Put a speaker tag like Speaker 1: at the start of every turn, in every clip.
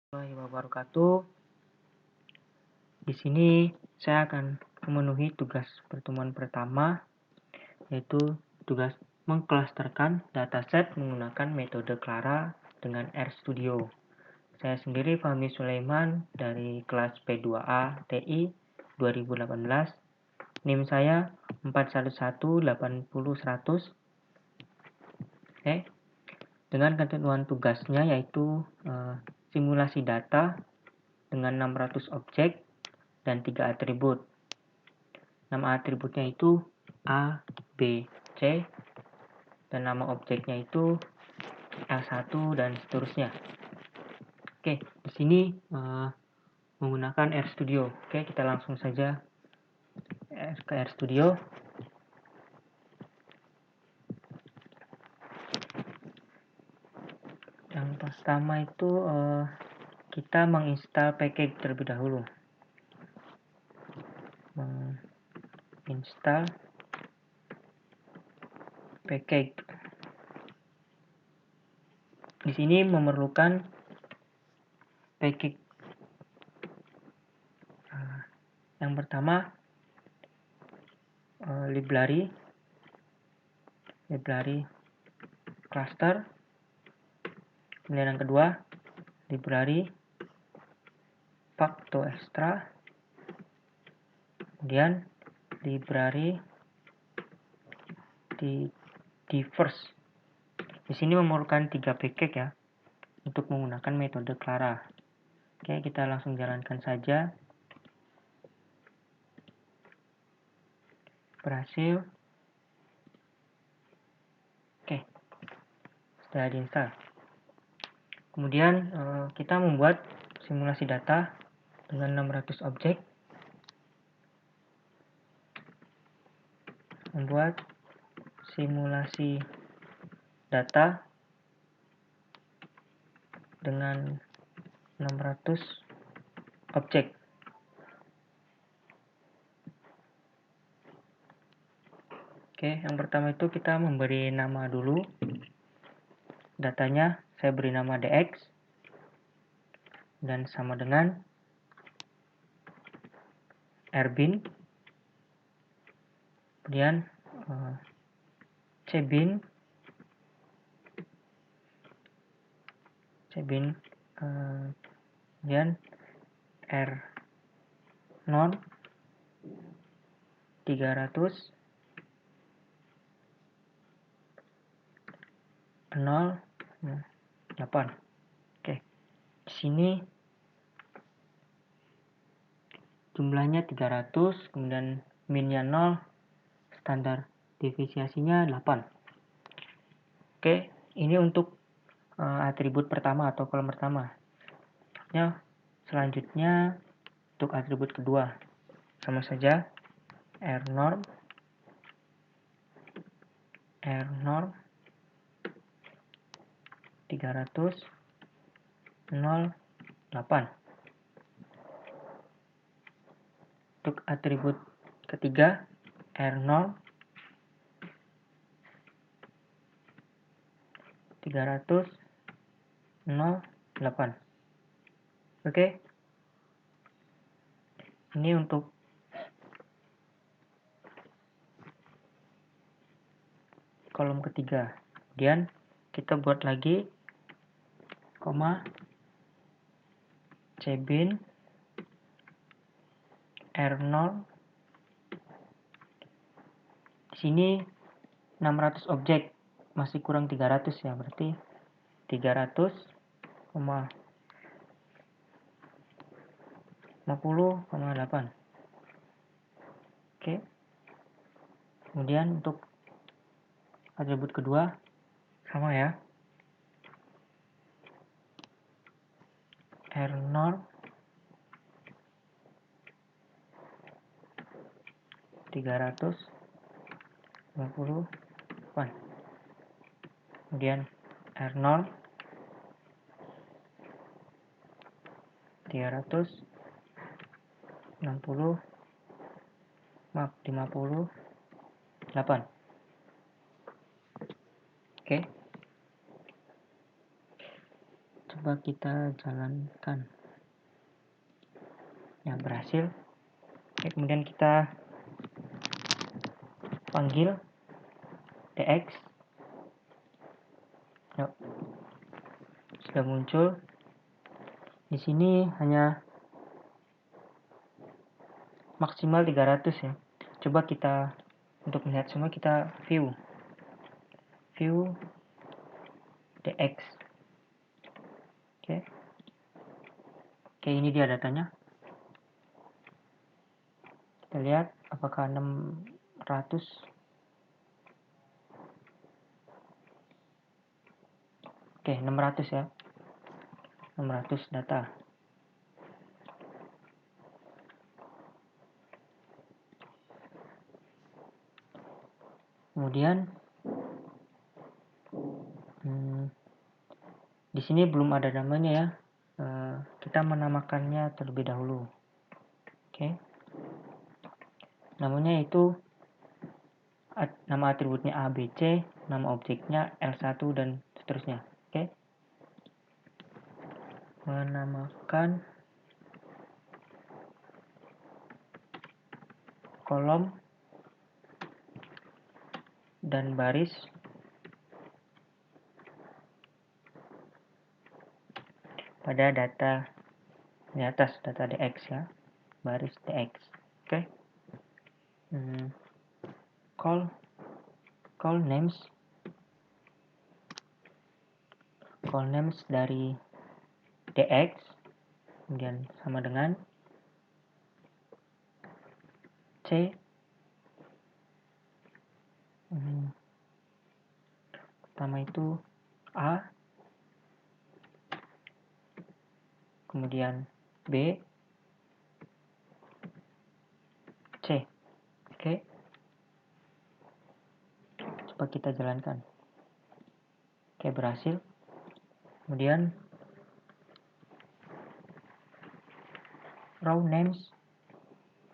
Speaker 1: Warahmatullahi wabarakatuh. Di sini saya akan memenuhi tugas pertemuan pertama, yaitu tugas mengklasterkan dataset menggunakan metode Clara dengan RStudio. Saya sendiri Fahmi Sulaiman dari kelas P2A TI 2018. NIM saya 411800100. Oke. Dengan ketentuan tugasnya yaitu simulasi data dengan 600 objek dan 3 atribut. Nama atributnya itu A, B, C, dan nama objeknya itu L1 dan seterusnya. Oke, di sini menggunakan RStudio. Oke, kita langsung saja ke RStudio. Yang pertama itu kita menginstal package terlebih dahulu. Menginstal package. Di sini memerlukan package. Yang pertama library cluster. Kemudian yang kedua library Factoextra. Kemudian library diverse. Di sini memerlukan 3 package ya untuk menggunakan metode Clara. Oke, kita langsung jalankan saja. Berhasil. Oke, sudah diinstal. Kemudian kita membuat simulasi data dengan 600 objek. Membuat simulasi data dengan 600 objek. Oke, yang pertama itu kita memberi nama dulu. Datanya saya beri nama DX dan sama dengan RBIN. Kemudian CBIN, kemudian R0 300 08. Oke. Di sini jumlahnya 300, kemudian minnya 0, standar deviasinya 8. Oke, ini untuk atribut pertama atau kolom pertama. Ya, selanjutnya untuk atribut kedua sama saja rnorm 300 08. Untuk atribut ketiga r0 300 08. Oke. Ini untuk kolom ketiga. Kemudian kita buat lagi koma cbin r0. Di sini 600 objek, masih kurang 300 ya, berarti 300, 50,8. Oke. Kemudian untuk atribut kedua sama ya. R0 358. Kemudian R0 58. Oke. Coba kita jalankan. Ya, berhasil. Oke, kemudian kita panggil dx. Yuk, sudah muncul. Di sini hanya maksimal 300 ya. Coba kita, untuk melihat semua, kita view dx. Oke, ini dia datanya. Kita lihat apakah 600. Oke, 600 ya. 600 data. Kemudian di sini belum ada namanya ya. Kita menamakannya terlebih dahulu. Oke. Namanya itu nama atributnya ABC, nama objeknya L1 dan seterusnya. Oke. Menamakan kolom dan baris pada data di atas, data dx ya, baris dx. Oke. Call names dari dx kemudian sama dengan c. Pertama itu a, kemudian b, c. Oke. Coba kita jalankan. Oke, berhasil. Kemudian row names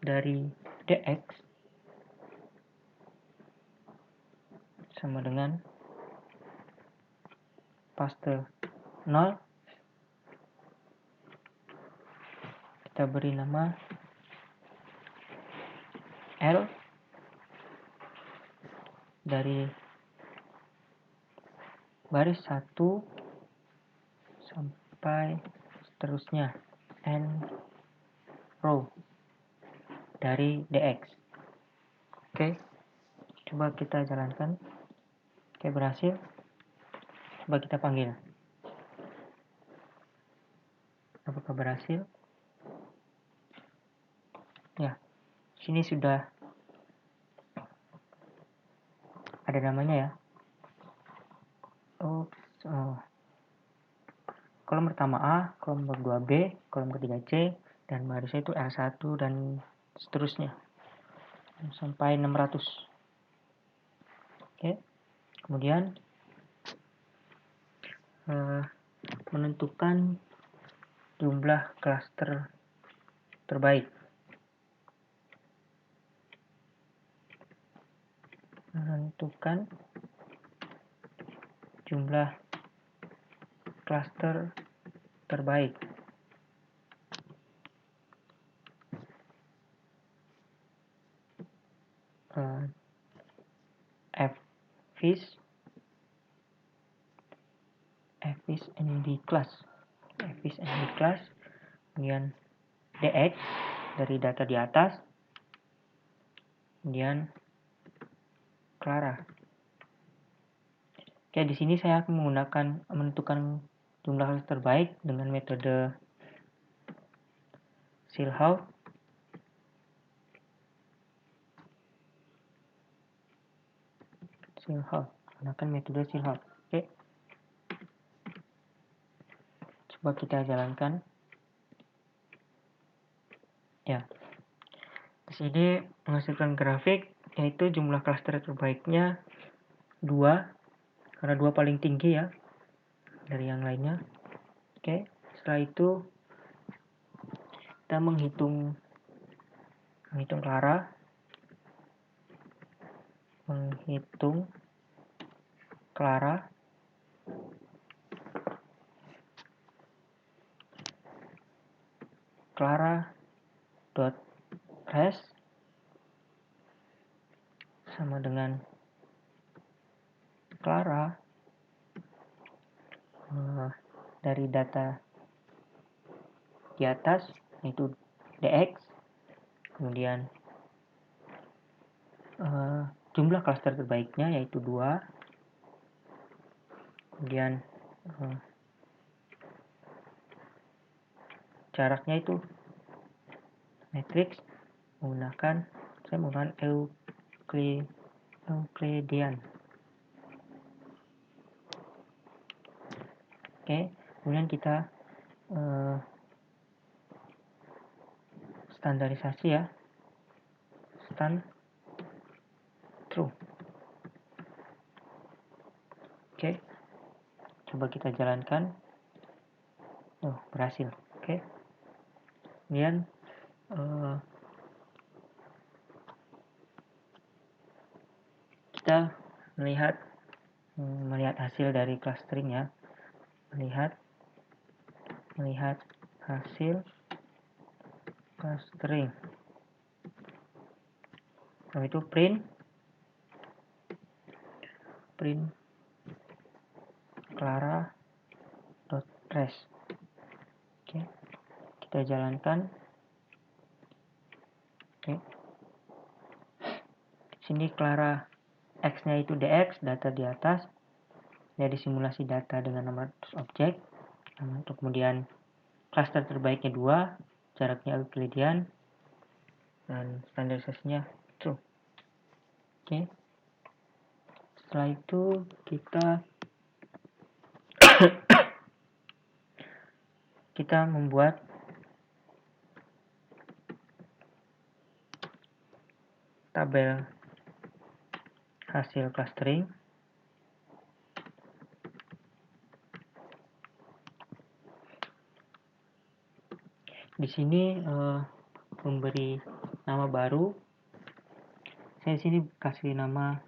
Speaker 1: dari dx sama dengan paste 0. Kita beri nama L dari baris 1 sampai seterusnya, n row dari dx. Oke, coba kita jalankan. Oke, berhasil. Coba kita panggil. Apakah berhasil? Ya, sini sudah ada namanya ya. Kolom pertama A, kolom kedua B, kolom ketiga C, dan barisnya itu L1 dan seterusnya sampai 600. Oke. Kemudian menentukan jumlah klaster terbaik. Menentukan jumlah klaster terbaik. fis ND class. Kemudian dx dari data di atas. Kemudian Clara. Oke, di sini saya akan menentukan jumlah klaster terbaik dengan metode Silhouette. Gunakan metode Silhouette. Oke. Coba kita jalankan. Ya. Di sini menghasilkan grafik yaitu jumlah klaster terbaiknya 2, karena 2 paling tinggi ya dari yang lainnya. Oke, setelah itu kita menghitung Clara. clara.res sama dengan Clara dari data di atas yaitu dx, kemudian jumlah klaster terbaiknya yaitu 2, kemudian jaraknya itu matriks saya menggunakan Euclidean. Oke, kemudian kita standarisasi ya, true. Oke, coba kita jalankan. Berhasil. Oke, kemudian kita melihat hasil dari clustering ya, melihat hasil clustering. Itu print clara.res. Oke, kita jalankan. Oke, sini Clara X-nya itu dx, data di atas, dari simulasi data dengan nomor objek. Untuk kemudian cluster terbaiknya 2, jaraknya Euclidean, dan standarisasinya true. Oke, setelah itu kita membuat tabel hasil clustering. Di sini memberi nama baru. Saya di sini kasih nama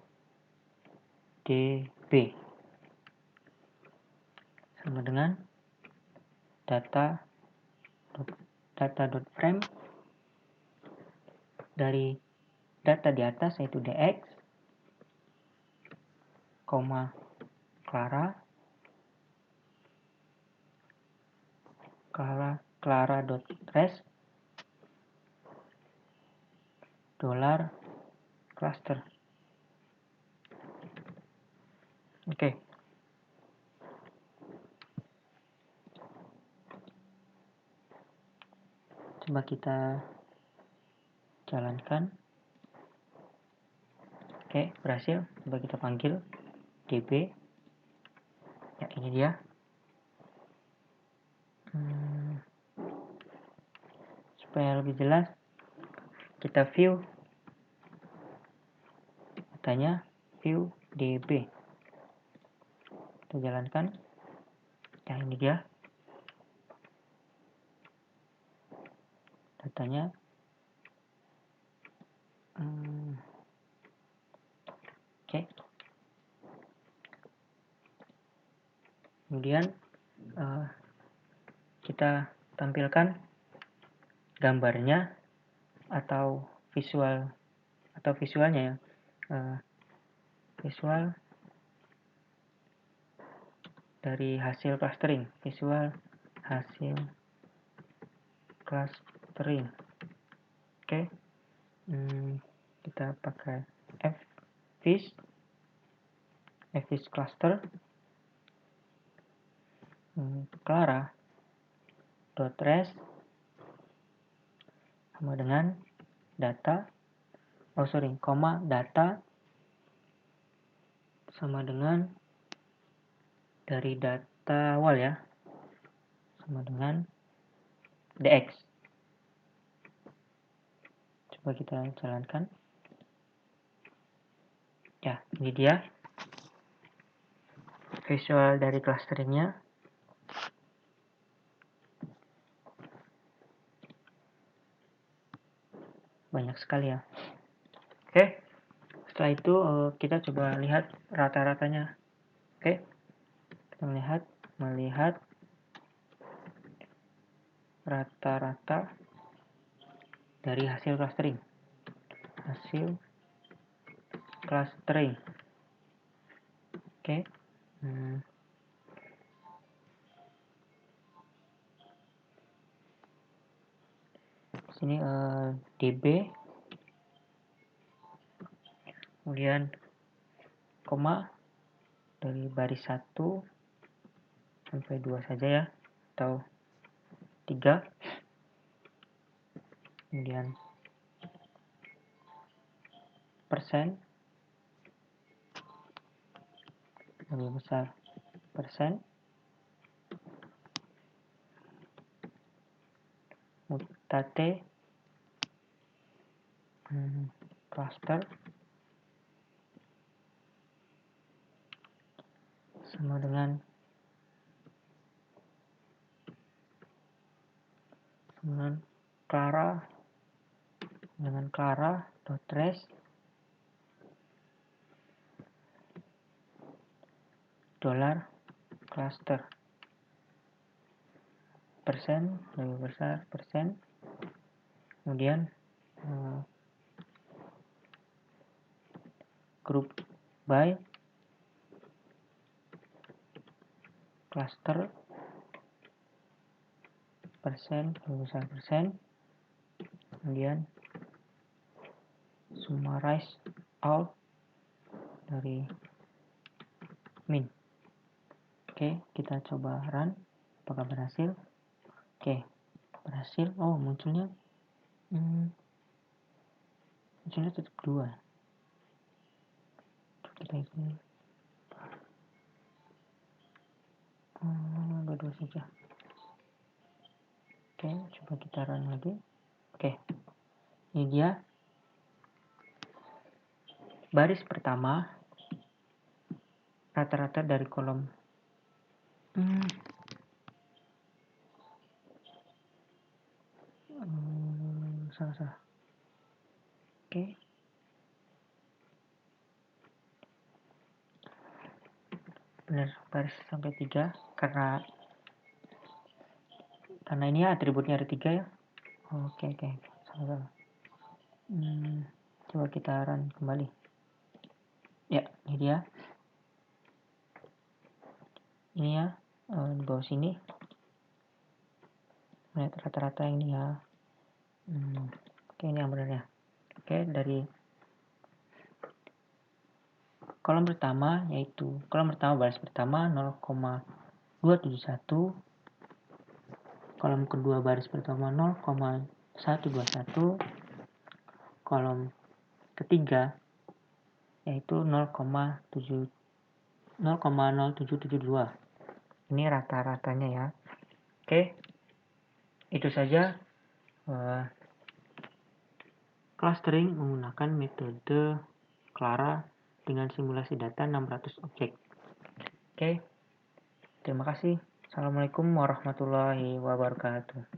Speaker 1: DB sama dengan data.frame dari data di atas yaitu dx, Clara.res $cluster. Oke. Coba kita jalankan. Oke, berhasil. Coba kita panggil db. Ya, ini dia. Supaya lebih jelas, kita view datanya, view db. Kita jalankan. Ya, ini dia datanya. Oke. Kemudian kita tampilkan gambarnya atau visualnya ya. Visual dari hasil clustering. Oke. Kita pakai fvis cluster Clara.res sama dengan data sama dengan dari data awal ya, sama dengan dx. Coba kita jalankan. Ya, ini dia visual dari clusteringnya. Banyak sekali ya. Oke, setelah itu kita coba lihat rata-ratanya. Oke, kita melihat rata-rata dari hasil clustering. Oke. Sini DB, kemudian koma dari baris 1 sampai 2 saja ya, atau 3. Kemudian persen, lebih besar persen, mutate, cluster sama dengan Clara dot trace $ cluster, persen lebih besar persen, kemudian group by cluster, persen lebih besar persen, kemudian summarize all dari min. Oke, kita coba run apakah berhasil. Oke, berhasil. Oh, munculnya tetap 2. Kita isi 2 saja. Oke, coba kita run lagi. Oke, ini dia baris pertama rata-rata dari kolom salah. Oke, benar, baris sampai 3 karena ini atributnya ada 3 ya. Oke, salah. Coba kita run kembali. Ya, ini dia. Ini ya, di bawah sini. Lihat rata-rata ini ya. Oke, ini yang benar ya. Oke, dari kolom pertama baris pertama 0,271, kolom kedua baris pertama 0,121, kolom ketiga yaitu 0,0772. Ini rata-ratanya ya. Oke, itu saja clustering menggunakan metode Clara dengan simulasi data 600 objek. Oke, terima kasih. Assalamualaikum warahmatullahi wabarakatuh.